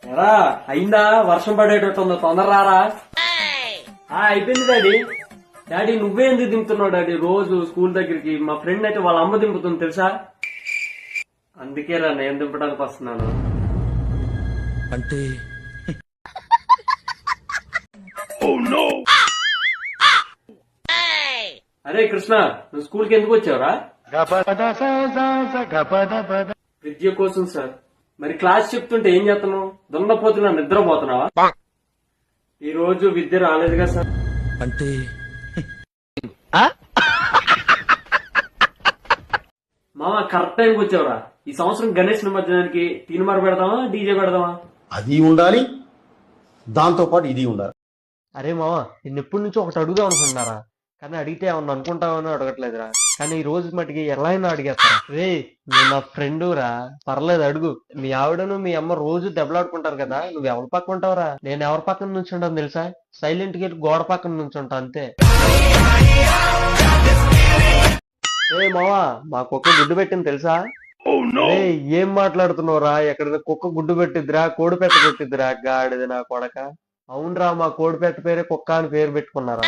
ఎరా అయిందా? వర్షం పడేటట్టుందో, తొందర రారా. అయిపోయింది డాడీ. డాడీ నువ్వే ఎందుకు దింపుతున్నావు డాడీ రోజు స్కూల్ దగ్గరికి? మా ఫ్రెండ్ అయితే వాళ్ళ అమ్మ దింపుతుంది తెలుసా. అందుకేరా నేను దింపడానికి వస్తున్నాను. అంటే అరే కృష్ణ, నువ్వు స్కూల్ కి ఎందుకు వచ్చావురా? విద్య కోసం సార్. మరి క్లాస్ చెప్తుంటే ఏం చేస్తున్నావు? దొంగపోతున్నా నిద్రపోతున్నావా? ఈ రోజు విద్య రాలేదుగా సార్. అంటే మామ కరెక్ట్ టైంకి వచ్చావురా. ఈ సంవత్సరం గణేష్ నిమజ్జనానికి తీన్మార్ పెడదామా, డీజే పెడదామా? అది ఉండాలి, దాంతో పాటు ఇది ఉండాలి. అరే మామ, నేను ఎప్పటి నుంచో ఒకటి అడుగుదాం అనుకుంటున్నారా, కానీ అడిగితే ఏమన్నా అనుకుంటావని అడగట్లేదురా. కానీ ఈ రోజు మటుకి ఎలా అయినా అడిగేస్తారా. రే నువ్వు నా ఫ్రెండ్ రా, పర్లేదు అడుగు. మీ ఆవిడను మీ అమ్మ రోజు దెబ్బలాడుకుంటారు కదా, నువ్వు ఎవరి పక్క ఉంటావురా? నేను ఎవరి పక్కన నుంచి ఉంటాను తెలుసా? సైలెంట్ గా గోడ పక్కన నుంచి ఉంటా అంతే. ఏ మావా, మా కుక్క గుడ్డు పెట్టింది తెలుసా? ఏం మాట్లాడుతున్నావురా? ఎక్కడ కుక్క గుడ్డు పెట్టిద్దిరా, కోడి పెట్ట పెట్టిద్దిరా, గాడిది నా కొడక. అవునరా, మా కోడి పెట్ట పేరే కుక్క అని పేరు పెట్టుకున్నారా.